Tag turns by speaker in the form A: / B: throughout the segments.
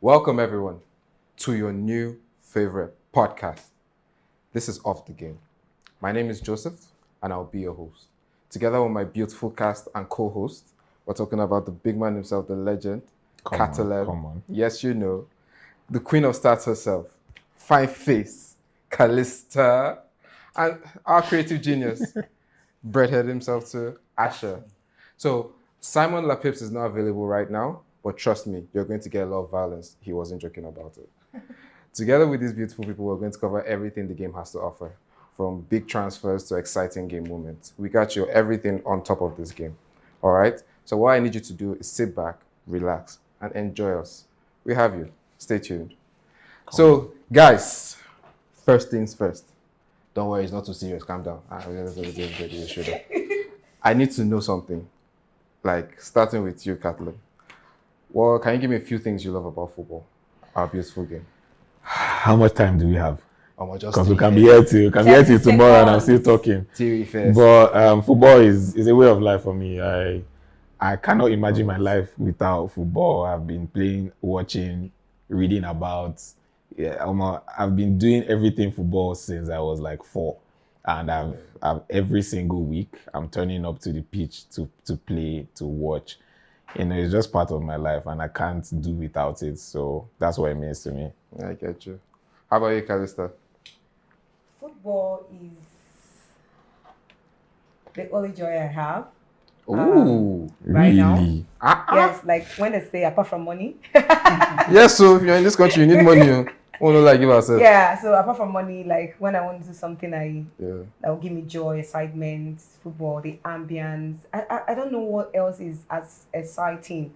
A: Welcome, everyone, to your new favorite podcast. This is Off the Game. My name is Joseph, and I'll be your host. Together with my beautiful cast and co host, we're talking about the big man himself, the legend, Katelem.
B: Come on.
A: Yes, you know, the queen of stats herself, fine face, Calister, and our creative genius, breadhead himself to Asher. So, Simon Lapips is not available right now, but trust me, you're going to get a lot of violence. He wasn't joking about it. Together with these beautiful people, we're going to cover everything the game has to offer, from big transfers to exciting game moments. We got you everything on top of this game. All right? So what I need you to do is sit back, relax, and enjoy us. We have you. Stay tuned. So, guys, first things first. Don't worry, it's not too serious. Calm down. I need to know something. Like, starting with you, Katelem. Well, can you give me a few things you love about football? Our beautiful game.
B: How much time do we have? Because we can be here till tomorrow and I'm still talking. But football is a way of life for me. I cannot imagine my life without football. I've been playing, watching, reading about. I've been doing everything football since I was like 4. And I've every single week I'm turning up to the pitch to play, to watch. It's just part of my life and I can't do without it. So that's what it means to me.
A: I get you. How about you, Calister?
C: Football is the only joy I have.
A: Ooh,
C: right now.
B: Really?
C: Yes, like when they say apart from money.
A: Yes, so if you're in this country, you need money. Oh no, like give ourselves.
C: Yeah, so apart from money, like when I want to do something
A: Yeah.
C: that will give me joy, excitement, football, the ambience. I don't know what else is as exciting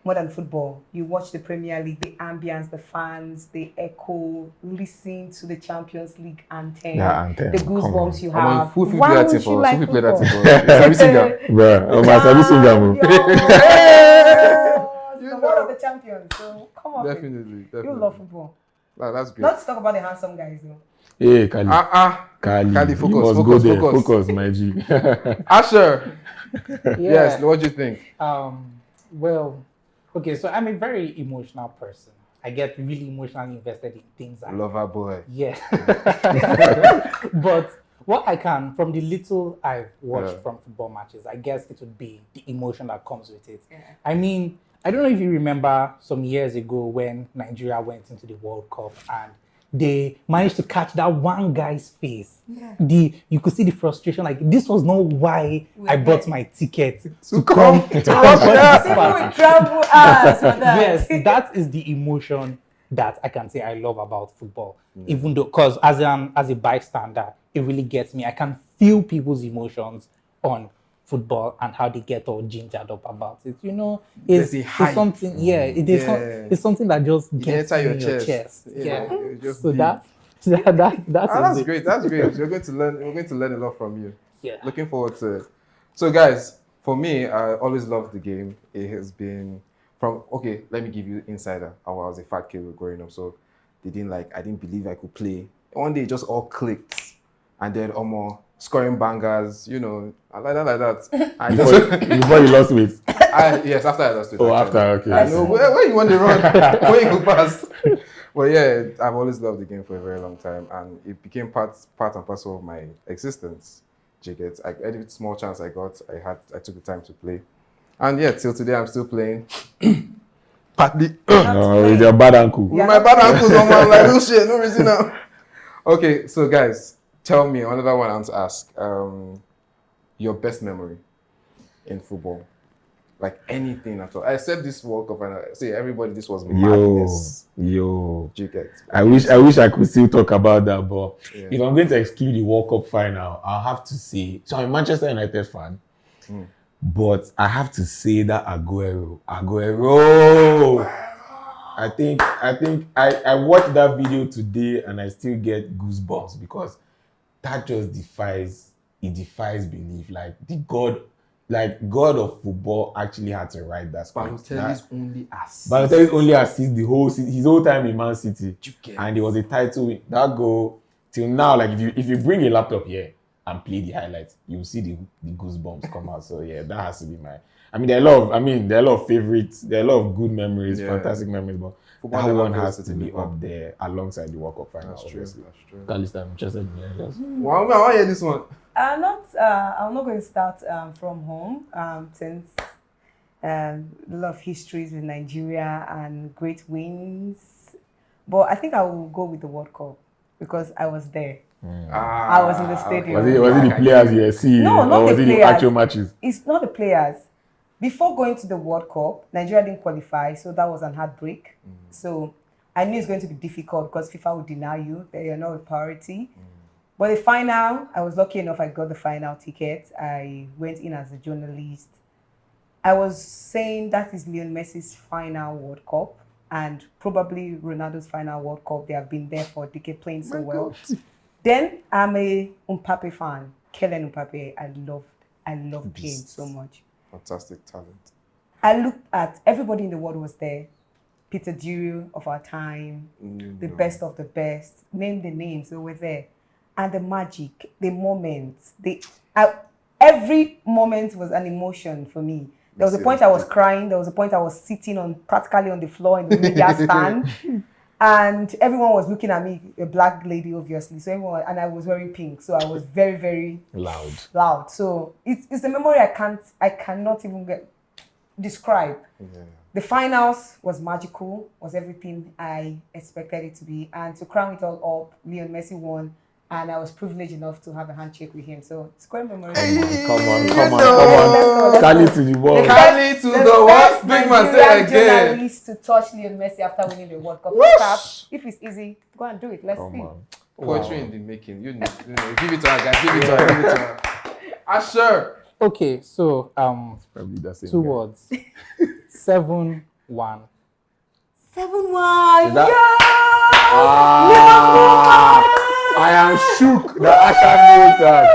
C: more than football. You watch the Premier League, the ambience, the fans, the echo, listen to the Champions League anthem,
B: Yeah, anthem.
C: the
B: Come on.
C: goosebumps you
A: Come on,
C: have.
A: who play
C: Why
A: that
C: would
A: thing
C: you
A: for us?
C: like
A: Who play that
C: football?
A: thing for us? Every singer.
B: Bruh, my service singer.
C: The world of the champions. So come on,
A: Definitely.
C: you love football.
A: That's great.
C: Let's talk about the handsome guys, though.
B: Hey, Kali.
A: Kali,
B: Kali,
A: focus,
B: you must
A: focus,
B: go there.
A: focus.
B: Focus, my G.
A: Asher.
D: Yeah.
A: Yes, what do you think?
D: Well, okay, so I'm a very emotional person. I get really emotionally invested in things.
A: Lover boy.
D: Yeah. But what I can, from the little I've watched from football matches, I guess it would be the emotion that comes with it.
C: Yeah.
D: I mean, I don't know if you remember some years ago when Nigeria went into the World Cup and they managed to catch that one guy's face.
C: Yeah.
D: You could see the frustration. Like, this was not why I bought my ticket to
A: come
D: come
A: to
D: to
A: watch
D: watch
A: that.
D: this
C: People
D: party.
C: will travel us for that.
D: Yes, that is the emotion that I can say I love about football. Even though, because as a bystander, it really gets me. I can feel people's emotions on football and how they get all gingered up about it. You know,
A: There's
D: it's
A: a hype.
D: something. Yeah, it is.
A: Yeah.
D: It's something that just gets
A: enter
D: in your chest. Yeah.
A: You just
D: So
A: be-
D: that's
A: that's
D: it.
A: great. That's great. We're going to learn a lot from you.
D: Yeah.
A: Looking forward to it. So, guys, for me, I always loved the game. It has been let me give you insider. I was a fat kid growing up, so I didn't believe I could play. One day it just all clicked, and then scoring bangers, I like that. I
B: Before you lost weight.
A: yes, after I lost it.
B: Oh,
A: actually.
B: after, okay.
A: I know where you want to run, where you go fast. But yeah, I've always loved the game for a very long time, and it became part and parcel of my existence. Every small chance I got, I took the time to play, and yeah, till today I'm still playing. Partly
B: With your bad ankle.
A: with my bad ankles on my like, oh shit, no reason now. Okay, so guys, tell me another one I want to ask. Your best memory in football, like anything at all. I said this World Cup, and I say everybody, this was madness.
B: Yo.
A: Do you get?
B: I wish I could still talk about that, but
A: Yeah.
B: if I'm going to exclude the World Cup final, I'll have to say, so I'm a Manchester United fan, but I have to say that Aguero. I think I watched that video today and I still get goosebumps because that just defies belief. Like the God of football actually had to write that script.
A: Balotelli's only assist.
B: Balotelli only assist his whole time in Man City,
A: You get?
B: and it was a title win. That goal till now, like if you bring a laptop here and play the highlights, you'll see the goosebumps come out. So yeah, that has to be my. There are a lot of favorites. There are a lot of good memories, fantastic memories, but
A: Football
B: that
A: never
B: one
A: fails
B: has to be up there alongside the World Cup final.
A: That's true.
B: Obviously.
A: That's true.
B: Calister, I'm interested in hearing this.
A: Well, I want to hear this one.
C: I'm not going to start from home since a lot of histories in Nigeria and great wins. But I think I will go with the World Cup because I was there. I was in the stadium.
B: Was it the players you see?
C: No, not
B: or was
C: the
B: it
C: players.
B: the actual matches?
C: It's not the players. Before going to the World Cup, Nigeria didn't qualify, so that was an heartbreak. So I knew it's going to be difficult because FIFA would deny you that you're not a priority. But the final, I was lucky enough I got the final ticket. I went in as a journalist. I was saying that is Lionel Messi's final World Cup and probably Ronaldo's final World Cup. They have been there for a decade playing so well. Then I'm a Mbappe fan. Kylian Mbappe, I loved him so much.
A: Fantastic talent.
C: I looked at everybody in the world was there. Peter Giroud of our time, the best of the best. Name the names, they were there. And the magic, the moments, every moment was an emotion for me. There was a point I was crying. There was a point I was sitting practically on the floor in the media stand. And everyone was looking at me, a black lady, obviously. So everyone, and I was wearing pink. So I was very, very loud. So it's a memory I cannot even describe. Yeah. The finals was magical, was everything I expected it to be. And to crown it all up, Lionel Messi won. And I was privileged enough to have a handshake with him. So it's quite memorable.
B: Come on. Cali to the ball.
A: Cali to the what? Big man say again.
C: Journalist to touch Lionel Messi after winning the World Cup. If it's easy, go and do it. Let's see.
A: Poetry in the making. You know, give it to her, guys. Give it to her. Asher.
D: Okay, so
B: probably the same
D: 2
B: guy.
D: words. 7-1.
C: 7-1.
B: I am shook that Asher knows that.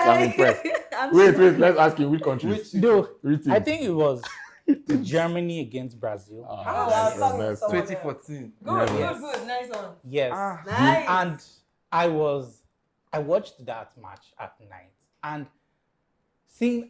B: I'm impressed. Wait, let's ask you which country.
D: I think it was Germany against Brazil.
A: 2014.
C: Good. Nice one.
D: Yes.
C: Nice.
D: And I watched that match at night. And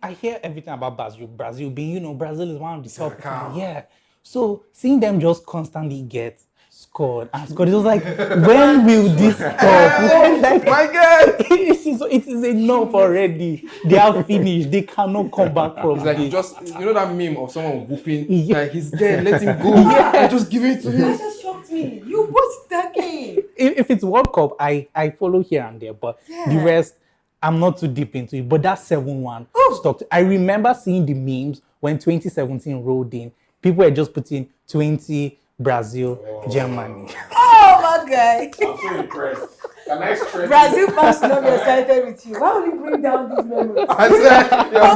D: I hear everything about Brazil being, Brazil is one of the top. Yeah. So seeing them just constantly get scored, it was like, when will this stop? Like,
A: my God!
D: It is enough already. They are finished. They cannot come back from
A: it's like
D: this.
A: just that meme of someone whooping, like he's dead, let him go. Yeah. Just give it to him.
C: That just shocked me. You watched that game.
D: If it's World Cup, I follow here and there, but the rest, I'm not too deep into it. But that 7-1 stuck. I remember seeing the memes when 2017 rolled in. People were just putting 20 Brazil, Germany.
C: Oh my God!
B: I'm so impressed.
C: Brazil fans will not be excited with you. Why would you bring down these memories?
A: I said you're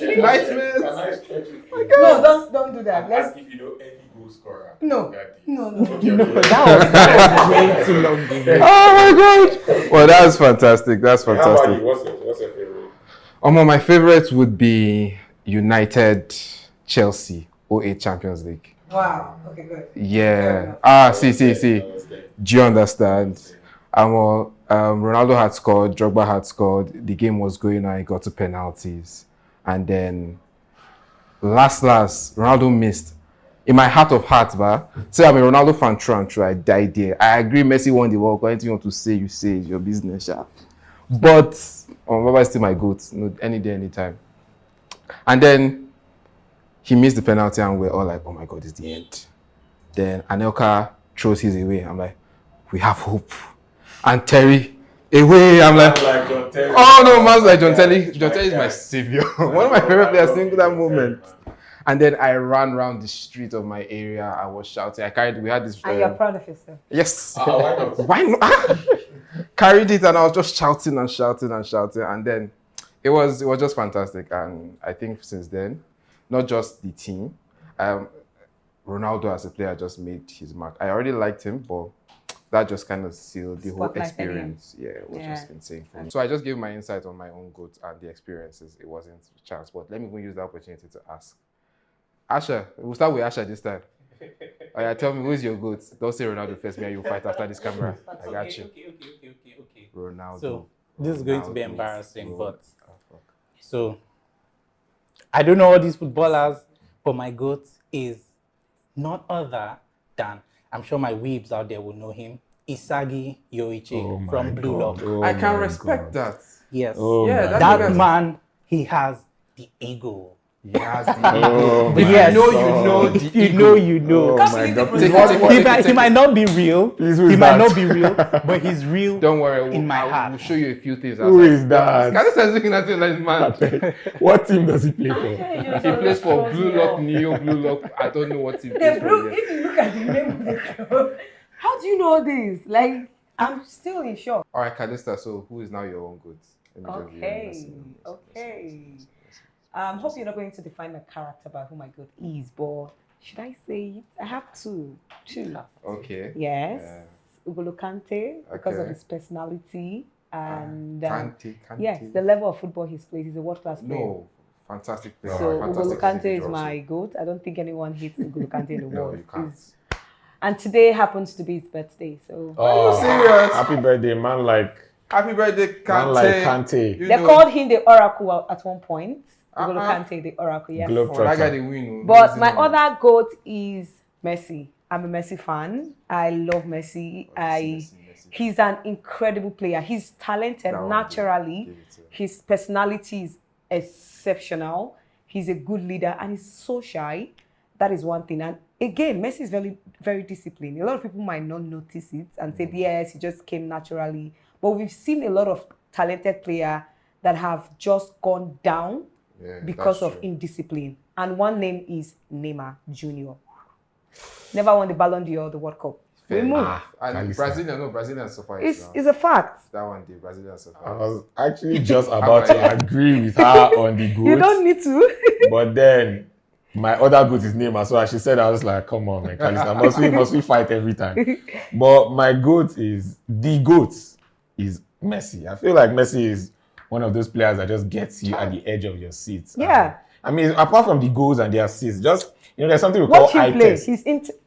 A: bringing nightmares.
C: No, don't do that.
B: Let's if you know any goal scorer.
C: No.
D: That was way too long.
A: Oh my God! Well, that's fantastic. That's fantastic.
B: How about you? What's your favorite?
A: My favorite would be United Chelsea 08 Champions League.
C: Wow. Okay, good.
A: Yeah. See. Do you understand? Ronaldo had scored, Drogba had scored. The game was going on. It got to penalties, and then last, Ronaldo missed. In my heart of hearts, say I'm a Ronaldo fan, true, I died there. I agree, Messi won the World Cup. Anything you want to say, you say. It's your business, yeah. But Baba is still my goat. Any day, anytime. And then he missed the penalty, and we're all like, "Oh my God, it's the end." Then Anelka throws his away. I'm like, "We have hope." And Terry away. I'm like
B: John Terry.
A: "Oh no, man's like John Terry. John Terry is my savior. One of my favorite players. Single that moment." And then I ran around the street of my area. I was shouting. We had this.
C: And you're proud of yourself.
A: Yes.
B: Why not?
A: Why not? Carried it, and I was just shouting. And then it was just fantastic. And I think since then, not just the team, Ronaldo as a player just made his mark. I already liked him, but that just kind of sealed the whole experience. Yeah, it was just insane for me. So I just gave my insight on my own goat and the experiences. It wasn't a chance, but let me even use the opportunity to ask. Asher, we'll start with Asher this time. Tell me, who is your goat? Don't say Ronaldo first, me and you fight after this camera. I got you.
D: Okay.
A: Ronaldo.
D: So this is going to be embarrassing, but so I don't know all these footballers, but my goat is none other than, I'm sure my weebs out there will know him, Isagi Yoichi from Blue Lock.
A: I can respect that.
D: Yes.
A: Yeah,
D: that man, he has the ego.
A: He has the ego.
B: If
D: Yes.
A: you know the
D: You
A: ego.
D: know, you know.
B: Oh my God.
D: He might not be real.
B: Please, who
D: he
B: is
D: might
B: that?
D: not be real, but he's real.
A: Don't worry,
D: in my heart.
A: We'll show you a few things.
B: Who is that?
A: Calister is looking at you like, man.
B: What team does he play for?
A: He plays for Blue Lock, Neo Blue Lock. I don't know what team he plays for yet.
C: If you look at the name of the club, how do you know this? Like, I'm still in shock.
A: All right, Calister, so who is now your own goods?
C: Okay. Hope you're not going to define my character by who my good is, but should I say it? I have two.
A: Okay.
C: Yes. Ugolo Kante, because of
A: Okay.
C: his personality and
A: Kante.
C: yes, the level of football he's played. He's a world-class player.
A: No, fantastic player.
C: So
A: Fantastic
C: Ugolo Kante is
A: individual
C: my goat. I don't think anyone hates Ugolo Kante in the
A: No,
C: world.
A: you can't.
C: And today happens to be his birthday, so
A: Are you serious?
B: Happy birthday, man!
A: Happy birthday, Kante.
B: Man like Kante.
A: You
C: they
A: know-
C: called him the Oracle at one point. Ugolo
A: Uh-uh.
C: Kante, the Oracle, yes.
B: Globe
A: Oh, that guy
B: trotter.
A: they win.
C: But my other goat is Messi. I'm a Messi fan. I love Messi.
A: Messi.
C: He's an incredible player. He's talented
A: That one,
C: naturally.
A: give it to him.
C: His personality is exceptional. He's a good leader and he's so shy. That is one thing. And again, Messi is very, very disciplined. A lot of people might not notice it and say, yes, he just came naturally. But we've seen a lot of talented players that have just gone down because of indiscipline. And one name is Neymar Jr. Never won the Ballon d'Or, the World Cup. We move.
A: And Brazilian so far.
C: It's a fact.
A: That one, the Brazilian so
B: I
A: far.
B: was actually just about to agree with her on the goat.
C: You don't need to.
B: But then my other goat is Neymar, so as she said, I was like, come on, man, Calister, must we fight every time? But my goat is Messi. I feel like Messi is one of those players that just gets you at the edge of your seat.
C: Yeah.
B: I mean, apart from the goals and the assists, just, there's something we call
C: Watch
B: eye
C: him play.
B: test.
C: His instincts.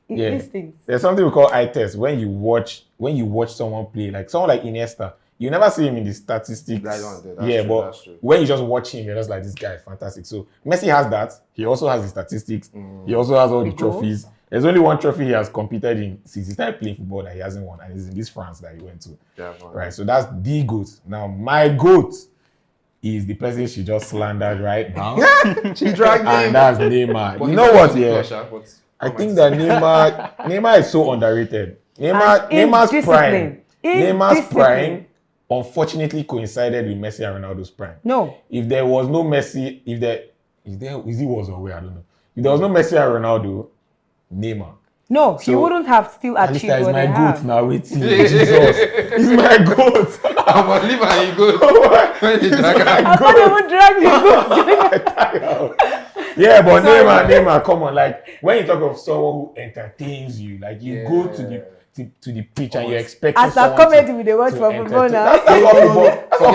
B: There's something we call eye test. When you watch someone play, like someone like Iniesta, you never see him in the statistics.
A: That's true.
B: When you just watch him, you're just like, this guy is fantastic. So Messi has that. He also has the statistics. He also has all the trophies. There's only one trophy he has competed in since he started playing football that he hasn't won, and it's in this France that he went to. Right. So that's the goat. Now my goat is the person she just slandered right now.
A: She dragged him.
B: And that's Neymar.
A: But
B: You know what?
A: Yeah.
B: I think that Neymar is so underrated. Neymar's prime, unfortunately coincided with Messi and Ronaldo's prime.
C: No.
B: If there was no Messi, I don't know. If there was no Messi and Ronaldo, Neymar.
C: No, he wouldn't have still achieved
B: Calister is
C: what
B: my
C: they
B: goat
C: have.
B: now. Waiting, Jesus, he's my goat.
A: I'm gonna leave and you go. When you drag her.
C: I thought they would drag you.
B: Yeah, but Neymar, come on. Like when you talk of someone who entertains you, like you go to the pitch and you're expecting
C: As a comedy with the word for football now.
B: That's what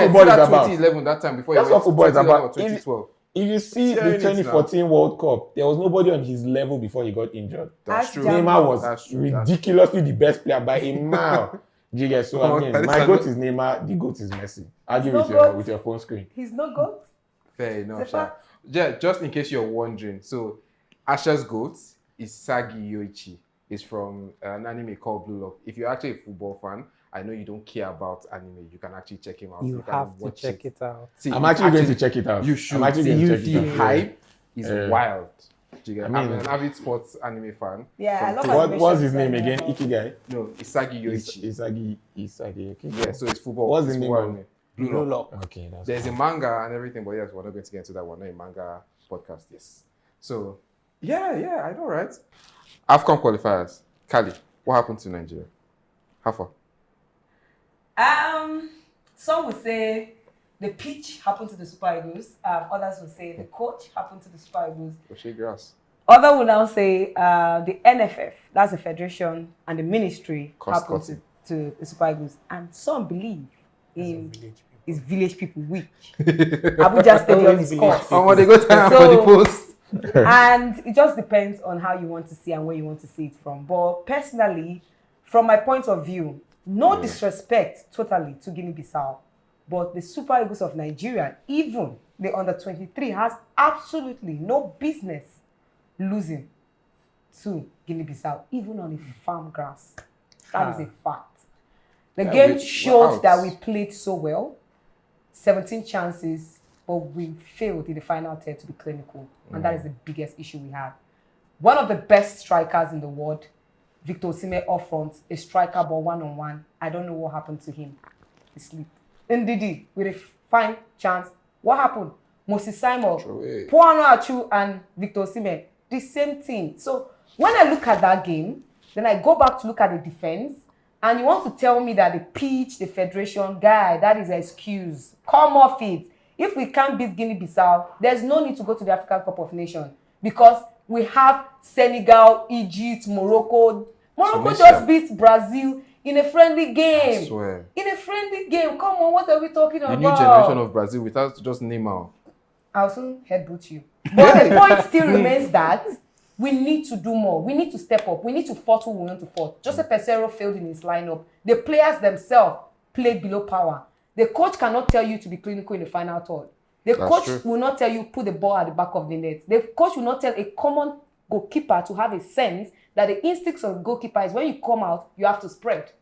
B: football is about.
A: 2011 that time before.
B: That's what football is about.
A: 2012.
B: If you see the 2014 World Cup, there was nobody on his level before he got injured.
A: That's true.
B: Neymar was ridiculously the best player by a mile. Do you get so? Again, my goat is Neymar. The goat is Messi. Argue with your phone screen.
C: He's not good.
A: Fair enough, sir. Yeah, just in case you're wondering, so Asher's goat is Sagi Yoichi. It's from an anime called Blue Lock. If you're actually a football fan, I know you don't care about anime. You can actually check him out.
D: You have to check it out.
A: See,
B: I'm actually going to check it out.
A: You should.
B: I'm actually going to check it out.
A: The hype is wild. I'm
B: mean,
A: an avid sports anime fan.
C: Yeah, I love
B: what's his name again? Ikigai?
A: No, it's Sagi Yoichi.
B: Isagi. Okay.
A: Yeah, so it's football.
B: What's the
A: it's
B: name
A: football
B: of
A: anime. Blue Lock.
B: Okay, that's
A: There's a manga and everything, but yes, we're not going to get into that one. Not a manga podcast, yes. So, yeah, I know, right? AFCON qualifiers. Kali, what happened to Nigeria? How far?
C: Some would say the pitch happened to the Super Eagles. Others would say the coach happened to the Super Eagles.
A: Grass.
C: Others would now say the NFF, that's the federation, and the ministry happened to the Super Eagles. And some believe in is village people, which Abuja Stadium is called.
A: And when they go time for the post.
C: And it just depends on how you want to see and where you want to see it from. But personally, from my point of view, no disrespect totally to Guinea-Bissau, but the Super Eagles of Nigeria, even the under-23, has absolutely no business losing to Guinea-Bissau, even on a farm grass. That is a fact. The
A: Yeah,
C: game
A: we're
C: showed
A: out.
C: that we played so well, 17 chances, but we failed in the final third to be clinical. And that is the biggest issue we have. One of the best strikers in the world, Victor Osimhen up front, a striker but one-on-one. I don't know what happened to him. He sleep. Ndidi with a fine chance. What happened? Moses Simon, Puano Achu, and Victor Osimhen, the same thing. So when I look at that game, then I go back to look at the defense, and you want to tell me that the pitch, the federation, guy, that is an excuse. Come off it. If we can't beat Guinea-Bissau, there's no need to go to the African Cup of Nations because we have Senegal, Egypt, Morocco. Morocco
A: Tunisia
C: just beat Brazil in a friendly game.
A: I swear.
C: In a friendly game. Come on, what are we talking
A: The
C: about?
A: new generation of Brazil without just Neymar.
C: I'll soon headbutt you. But the point still remains that we need to do more. We need to step up. We need to fight who we want to fight. Joseph Poseiro failed in his lineup. The players themselves played below power. The coach cannot tell you to be clinical in the final third. The coach will not tell you put the ball at the back of the net. The coach will not tell a common goalkeeper to have a sense that the instincts of the goalkeeper is when you come out, you have to spread.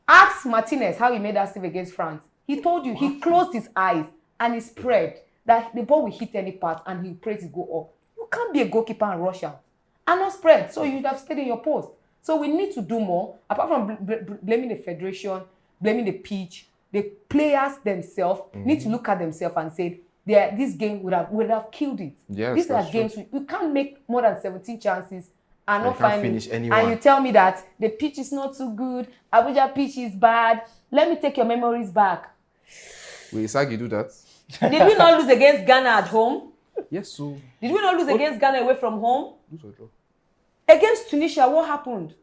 C: Ask Martinez how he made that save against France. He told you, he closed his eyes and he spread that the ball will hit any part and he prays it go up. You can't be a goalkeeper and rush out and not spread. So you'd have stayed in your post. So we need to do more, apart from blaming the federation, blaming the pitch. The players themselves need to look at themselves and say, this game would have killed it.
A: Yes,
C: these are games you can't make more than 17 chances and not finish anyone. And you tell me that the pitch is not too good, Abuja pitch is bad. Let me take your memories back.
A: Will Isagi do that?
C: Did we not lose against Ghana at home?
A: Yes, so.
C: Did we not lose against Ghana away from home? Against Tunisia, what happened?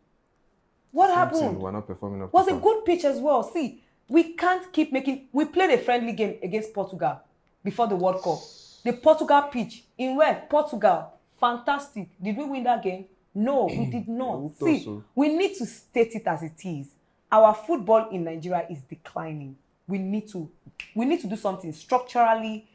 C: What happened?
A: We're not performing up.
C: It was a good pitch as well. See, we can't keep making. We played a friendly game against Portugal before the World Cup. The Portugal pitch in where? Portugal. Fantastic. Did we win that game? No, we did not. See, we need to state it as it is. Our football in Nigeria is declining. We need to do something structurally,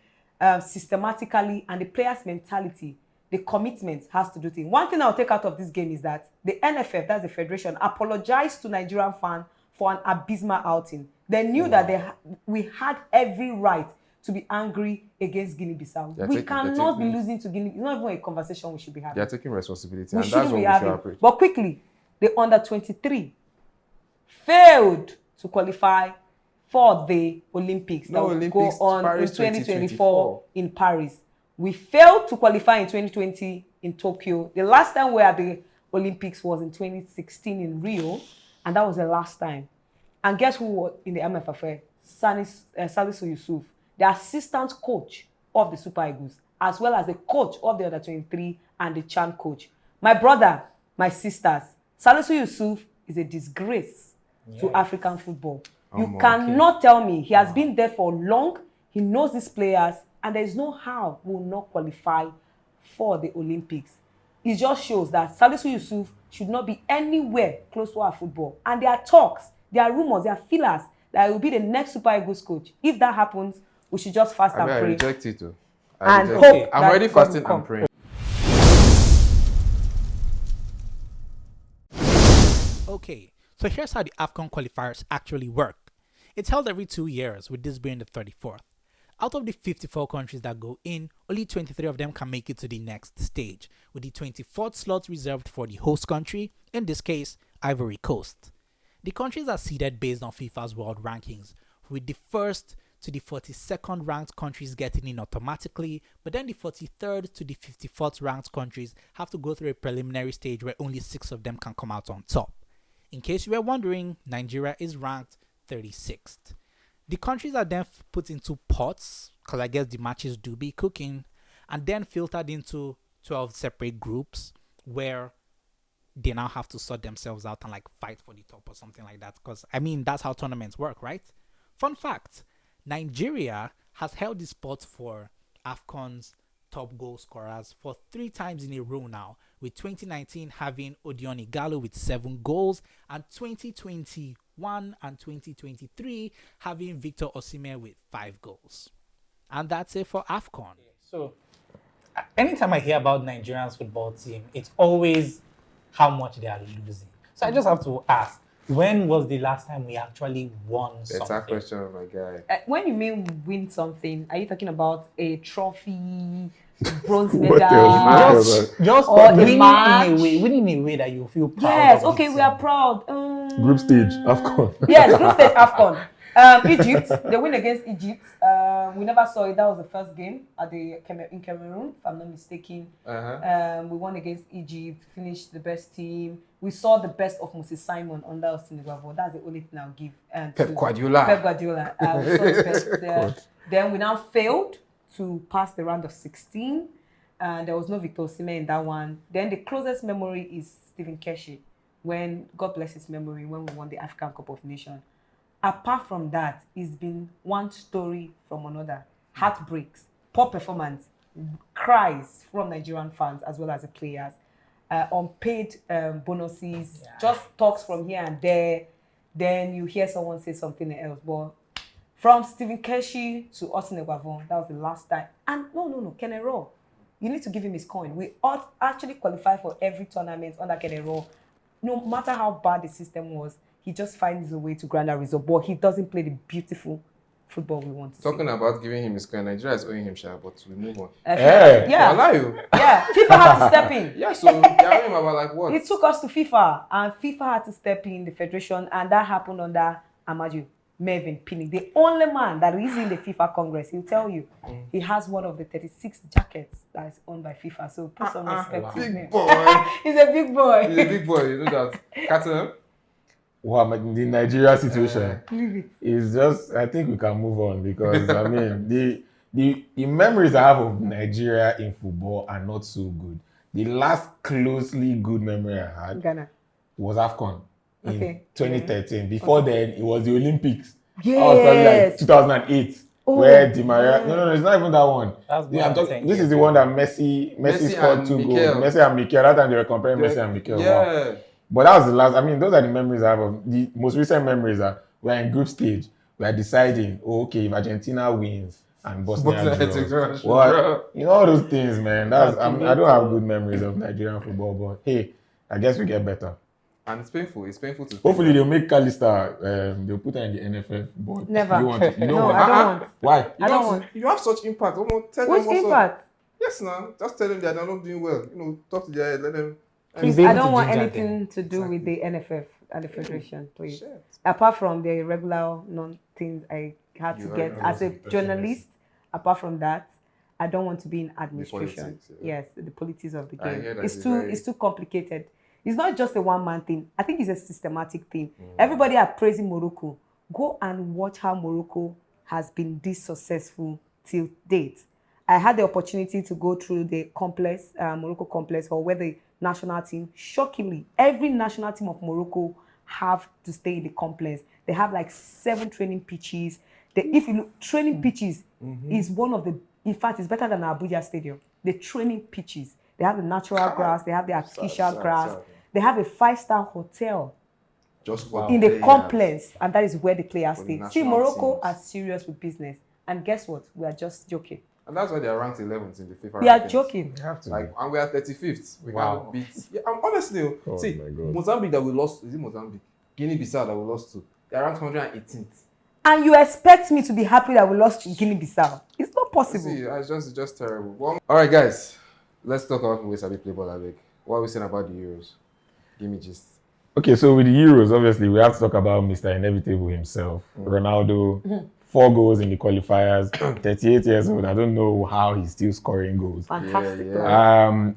C: systematically, and the players' mentality, the commitment has to do things. One thing I'll take out of this game is that the NFF, that's the federation, apologized to Nigerian fans for an abysmal outing. They knew that we had every right to be angry against Guinea-Bissau. We cannot be losing to Guinea. It's not even a conversation we should be having.
A: They're taking responsibility,
C: and
A: that's what we should appreciate.
C: But quickly, the under-23 failed to qualify for the Olympics that will go on in 2024 in Paris. We failed to qualify in 2020 in Tokyo. The last time we were at the Olympics was in 2016 in Rio, and that was the last time. And guess who was in the MFFA? Salisu Yusuf, the assistant coach of the Super Eagles, as well as the coach of the under-23 and the Chan coach. My brother, my sisters, Salisu Yusuf is a disgrace to African football. You cannot tell me he has been there for long, he knows these players, and there is no how we will not qualify for the Olympics. It just shows that Salisu Yusuf should not be anywhere close to our football. And there are talks, there are rumors, there are feelers that he will be the next Super Eagles coach. If that happens, we should just fast and pray.
A: I reject it too.
C: And hope
A: I'm already fasting and praying.
D: Okay, so here's how the AFCON qualifiers actually work. It's held every 2 years, with this being the 34th. Out of the 54 countries that go in, only 23 of them can make it to the next stage, with the 24th slot reserved for the host country, in this case, Ivory Coast. The countries are seeded based on FIFA's world rankings, with the first to the 42nd ranked countries getting in automatically, but then the 43rd to the 54th ranked countries have to go through a preliminary stage where only 6 of them can come out on top. In case you were wondering, Nigeria is ranked 36th. The countries are then put into pots, because I guess the matches do be cooking, and then filtered into 12 separate groups where they now have to sort themselves out and like fight for the top or something like that. Because I mean, that's how tournaments work, right? Fun fact, Nigeria has held the spot for AFCON's top goal scorers for 3 times in a row now, with 2019 having Odion Igalo with 7 goals and 2021 and 2023 having Victor Osimhen with 5 goals. And that's it for AFCON.
E: So anytime I hear about Nigeria's football team, it's always
D: how much they are losing. So I just have to ask, when was the last time we actually won something?
A: Better question, my guy.
C: When you mean win something, are you talking about a trophy, bronze
B: What
C: medal,
B: else?
D: Just
C: or a
D: winning
C: match?
D: winning in a way that you feel proud
C: Yes,
D: of.
C: okay, we are proud.
B: Group stage, AFCON.
C: Yes, group stage AFCON. Egypt, they win against Egypt. We never saw it. That was the first game in Cameroon, if I'm not mistaken. We won against Egypt, finished the best team. We saw the best of Moses Simon under Austin Eguavoen. That's the only thing I'll give.
A: Pep Guardiola.
C: We saw the best there. Then we now failed to pass the round of 16. There was no Victor Osimhen in that one. Then the closest memory is Stephen Keshi, when, God bless his memory, when we won the African Cup of Nations. Apart from that, it's been one story from another. Heartbreaks, poor performance, cries from Nigerian fans as well as the players, unpaid bonuses, just talks from here and there. Then you hear someone say something else. But from Stephen Keshi to Austin Eguavoen, that was the last time. And no, Kenero, you need to give him his coin. We actually qualify for every tournament under Kenero. No matter how bad the system was, he just finds a way to grind a result, but he doesn't play the beautiful football we want to
A: Talking about giving him his coin, Nigeria is owing him share, but we move on.
B: Hey.
C: Yeah. FIFA had to step in.
A: Yeah, so they are him about like what?
C: It took us to FIFA, and FIFA had to step in, the federation, and that happened under Amaju Mervyn Pinnick, the only man that is in the FIFA Congress. He'll tell you he has one of the 36 jackets that is owned by FIFA. So put some respect to his name.
A: Boy.
C: He's a big boy.
A: He's a big boy, you know that. Katelem?
B: Wow, the Nigeria situation is just, I think we can move on because, I mean, the memories I have of Nigeria in football are not so good. The last closely good memory I had
C: Ghana
B: was AFCON in 2013.
C: Yeah.
B: Before then, it was the Olympics.
C: Yes.
B: I was probably like 2008, where Di Maria, no, it's not even that one. This is the one that Messi scored 2 goals. Messi and Mikel, that time they were comparing Messi and Mikel.
A: Yeah.
B: Wow. But that was the last. I mean, those are the memories I have of the most recent memories. Are we're in group stage. We're deciding, if Argentina wins and Bosnia draws. Well, you know all those things, man. I don't have good memories of Nigerian football, but hey, I guess we get better.
A: And it's painful. It's painful to.
B: Hopefully, they'll make Calister. They'll put her in the NFF board.
C: Never.
B: You want to? You
C: No, I don't want.
B: Why?
C: I don't want.
A: You have such impact. Tell
C: What's
A: them what's
C: impact?
A: up. Yes, now. Just tell them they're not doing well. Talk to their head. Let them.
C: Please, I don't want anything to do with the NFF and the federation, please.
A: Shit.
C: Apart from the regular things I had to get as a journalist, apart from that, I don't want to be in administration.
A: Politics,
C: Yes, the politics of the
A: I
C: game.
A: hear that
C: It's too complicated. It's not just a one-man thing. I think it's a systematic thing. Everybody are praising Morocco. Go and watch how Morocco has been this successful till date. I had the opportunity to go through the complex, Morocco complex, or where the national team, shockingly, every national team of Morocco have to stay in the complex. They have like 7 training pitches. If you look, training pitches is one of the, in fact, it's better than Abuja Stadium. The training pitches, they have the natural grass, they have the artificial grass, they have a 5-star hotel
A: just for
C: in the complex, and that is where the players stay. See, Morocco
A: teams
C: are serious with business, and guess what? We are just joking.
A: And that's why they are ranked 11th in the FIFA.
C: We are
A: rankings.
C: joking.
B: You have to.
A: And we are 35th. We can't beat. Yeah, honestly, see,
B: my God.
A: Mozambique that we lost. Is it Mozambique? Guinea-Bissau that we lost to. They are ranked 118th.
C: And you expect me to be happy that we lost to Guinea-Bissau? It's not possible.
A: See, it's just terrible. Well, all right, guys, let's talk about who Sabi play ball. What are we saying about the Euros? Give me gist.
B: Okay, so with the Euros, obviously, we have to talk about Mr. Inevitable himself, Ronaldo. 4 goals in the qualifiers, 38 years old. I don't know how he's still scoring goals.
C: Fantastic.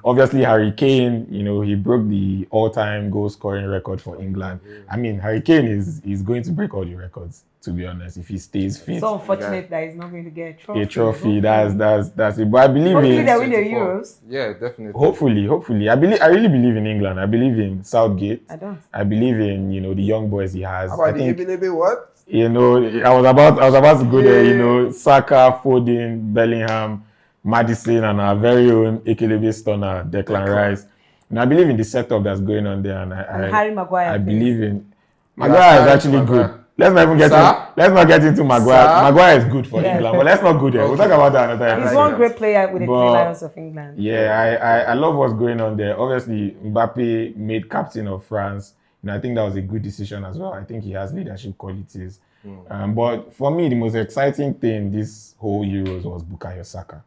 B: Obviously, Harry Kane, he broke the all-time goal scoring record for England. I mean, Harry Kane is going to break all the records, to be honest, if he stays fit.
C: So unfortunate that he's not going to get a trophy.
B: A trophy, that's it. But I believe
C: Hopefully
B: in...
C: they win the Euros.
A: Yeah, definitely.
B: Hopefully. I really believe in England. I believe in Southgate.
C: I don't.
B: I believe in, the young boys he has.
A: How about the Ebelebe what?
B: I was about to go there, Saka, Foden, Bellingham, Maddison, and our very own Ekelebe stunner, Declan Rice. And I believe in the setup that's going on there, and
C: Harry Maguire.
B: I believe in... Maguire is actually good. let's not get into Maguire.
A: Sir?
B: Maguire is good for England, but let's not go there. We'll talk about that another time.
C: He's one great player with the Three Lions of England.
B: Yeah, I love what's going on there. Obviously, Mbappe made captain of France. And I think that was a good decision as well. I think he has leadership qualities. But for me, the most exciting thing this whole Euros was Bukayo Saka.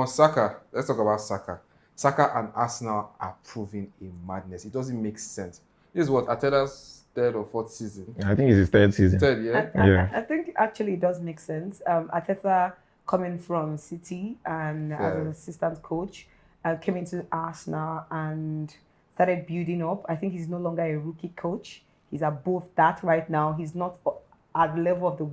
A: Saka. Let's talk about Saka. Saka and Arsenal are proving a madness. It doesn't make sense. This is what Arteta's third or fourth season.
B: I think it's his third season.
A: Third, yeah.
C: I think actually it does make sense. Arteta coming from City and as an assistant coach, came into Arsenal and started building up. I think he's no longer a rookie coach. He's above that right now. He's not at the level of the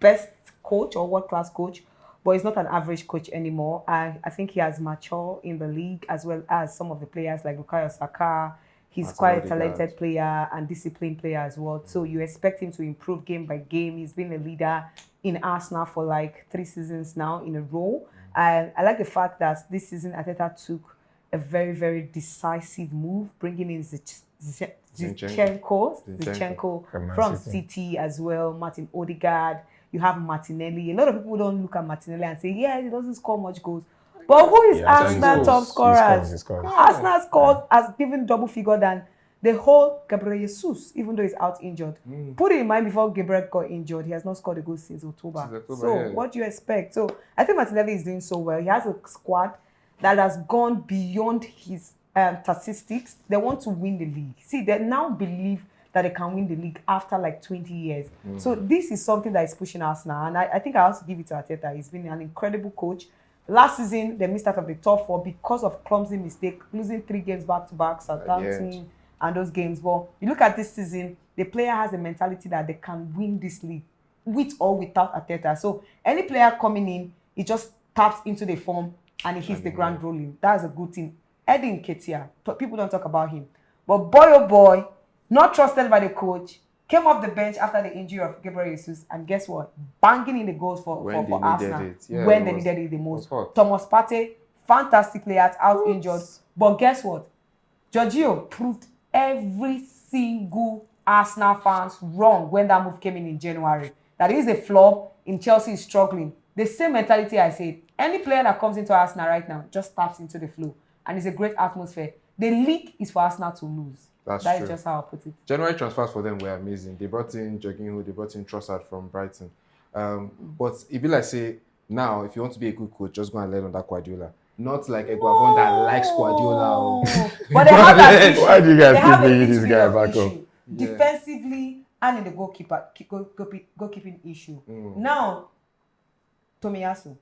C: best coach or world-class coach, but he's not an average coach anymore. I think he has matured in the league as well as some of the players like Bukayo Saka. He's quite a talented player and disciplined player as well. So you expect him to improve game by game. He's been a leader in Arsenal for like 3 seasons now in a row. And I like the fact that this season Arteta took a very, very decisive move, bringing in Zinchenko from City as well, Martin Odegaard. You have Martinelli. A lot of people don't look at Martinelli and say, yeah, he doesn't score much goals. But who is Arsenal top scorers? Arsenal scored has given double figure than the whole Gabriel Jesus, even though he's out injured. Put it in mind, before Gabriel got injured, he has not scored a goal since October. What do you expect? So I think Martinelli is doing so well. He has a squad that has gone beyond his statistics. They want to win the league. See, they now believe that they can win the league after like 20 years. So this is something that is pushing Arsenal. And I think I have to give it to Arteta. He's been an incredible coach. Last season, they missed out of the top 4 because of clumsy mistake, losing 3 games back-to-back, Southampton, and those games. But you look at this season, the player has a mentality that they can win this league with or without Arteta. So any player coming in, he just taps into the form and he hits the ground rolling. That's a good thing. Eddie Nketiah, people don't talk about him. But boy, oh boy, not trusted by the coach, came off the bench after the injury of Gabriel Jesus, and guess what? Banging in the goals for Arsenal when they needed it the most. Thomas Partey, fantastic player, out injured. But guess what? Jorginho proved every single Arsenal fans wrong when that move came in January. That is a flaw in Chelsea is struggling. The same mentality I said. Any player that comes into Arsenal right now just taps into the flow. And it's a great atmosphere. The league is for Arsenal to lose. That is just how I put it.
A: January transfers for them were amazing. They brought in Jorginho, they brought in Trossard from Brighton. But if you like say, now, if you want to be a good coach, just go and learn on that Guardiola. Not like a Guavon that likes Guardiola.
C: But they have that issue.
B: Why do you guys keep bringing this guy back up?
C: Defensively and in the goalkeeping issue. Now, Tomiyasu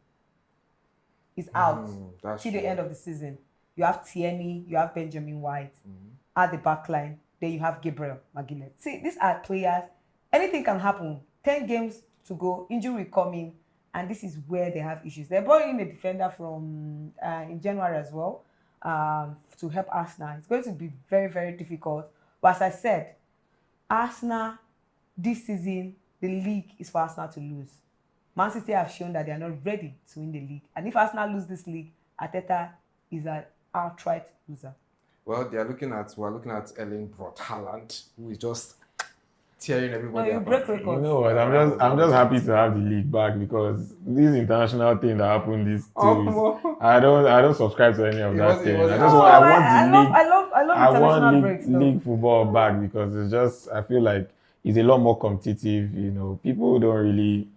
C: is out till the end of the season. You have Tierney, you have Benjamin White at the back line. Then you have Gabriel Magalhaes. See, these are players. Anything can happen. 10 games to go, injury will come in, and this is where they have issues. They brought in a defender from in January as well to help Arsenal. It's going to be very, very difficult. But as I said, Arsenal, this season, the league is for Arsenal to lose. Man City have shown that they are not ready to win the league. And if Arsenal lose this league, Arteta is an outright loser.
A: Well, we're looking at Erling Braut Haaland, who is just tearing everybody
C: apart. You break records.
B: You know what? I'm just happy to have the league back, because this international thing that happened this 2 weeks, I don't subscribe to any of that thing. I want league football back, because it's just, I feel like it's a lot more competitive. You know, people don't really.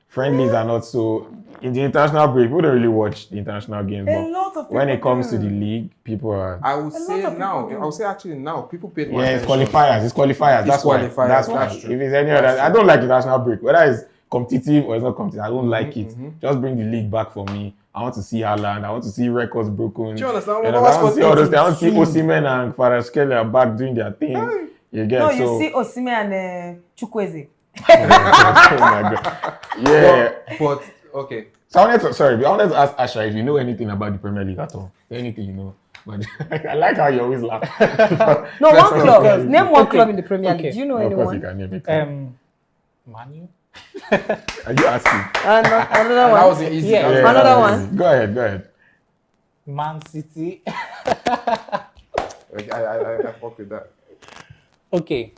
B: Friendlies are not so. In the international break, people don't really watch the international games. But when it comes to the league, people are.
A: I would say actually now, people pay more
B: attention. It's qualifiers. That's why. If it's any other, I don't like the international break. Whether it's competitive or it's not competitive, I don't like it. Just bring the league back for me. I want to see Haaland. I want to see records broken.
A: Do you understand?
B: I want to see all those things. I want to see Osimhen and Kvaratskhelia back doing their thing. You
C: see Osimhen and Chukwueze.
B: Oh my God. Yeah.
A: But okay.
B: So I wanted to ask Asher if you know anything about the Premier League at all. Anything you know. But I like how you always laugh.
C: No, one club. Name one club in the Premier League. Do you know anyone?
B: Of course you can name it.
D: Manu?
B: Are you asking?
C: Another one.
A: That was easy.
C: Yeah. Another one.
B: Go ahead.
D: Man City.
A: I fuck with that.
D: Okay.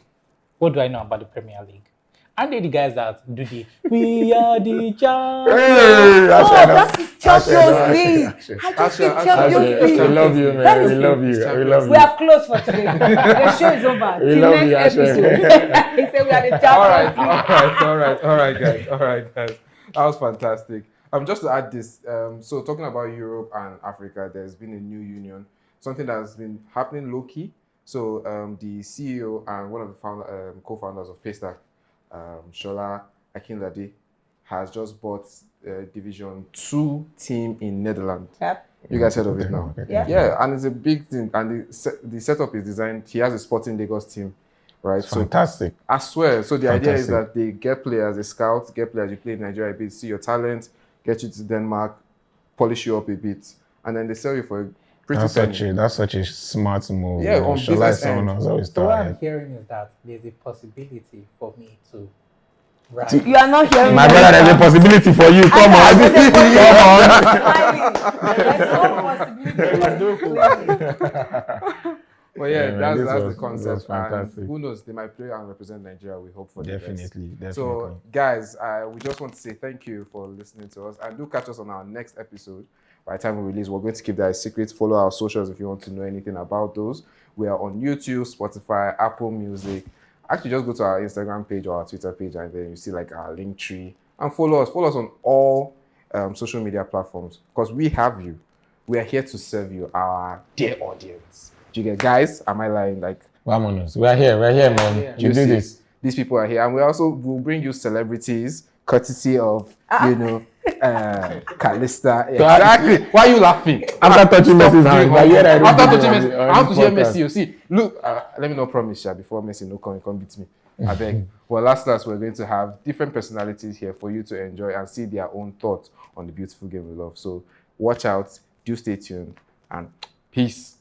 D: What do I know about the Premier League? Aren't they the guys that do the "We are the champions"?
B: Hey,
C: That is Champions League. I just said Champions
B: We
C: League.
B: love you, man. We love you. We love
C: We
B: you.
C: have closed for today. The show is over.
B: We
C: Till
B: love
C: next
B: you, Asher.
C: episode. He said we are the Champions League.
A: All right, guys. That was fantastic. Just to add this, so talking about Europe and Africa, there's been a new union, something that's been happening low-key. So the CEO and one of the co-founders of Paystack, Shola Akinlade, has just bought Division 2 team in Netherlands.
C: Yep.
A: You guys heard of it now?
C: Yeah.
A: Yeah, and it's a big thing. And the setup is designed, he has a Sporting Lagos team, right?
B: Fantastic.
A: So I swear. So the idea is
B: Fantastic.
A: that they get players, they scout, get players, you play in Nigeria a bit, see your talent, get you to Denmark, polish you up a bit, and then they sell you for a pretty penny.
B: That's such a smart move.
A: Yeah, on business
B: someone
A: end.
B: else always
D: So what I'm
B: started.
D: hearing is that there's a possibility for me to write.
C: You are not hearing
B: My brother, there's a possibility for you. Come on.
A: Well, yeah,
B: Yeah, man,
A: that's the
B: was
A: concept. And
B: fantastic.
A: who knows, they might play and represent Nigeria. We hope for the best.
B: Definitely.
A: So, guys, we just want to say thank you for listening to us, and do catch us on our next episode. By the time we release, we're going to keep that a secret. Follow our socials if you want to know anything about those. We are on YouTube, Spotify, Apple Music. Actually, just go to our Instagram page or our Twitter page, and then you see like our link tree. And follow us. Follow us on all social media platforms, because we have you. We are here to serve you, our dear audience. Do you get, guys? Am I lying? Like,
B: Vamonos. We're here, man.
D: Yeah.
B: You do this.
A: These people are here, and we also will bring you celebrities, courtesy of Calister. Exactly. Why are you laughing?
B: After touching Messi's hand,
A: After touching Messi, I want to hear Messi. You see, look. Let me not promise you before Messi no come beat me. I beg. Well, last, we're going to have different personalities here for you to enjoy and see their own thoughts on the beautiful game we love. So watch out. Do stay tuned, and peace.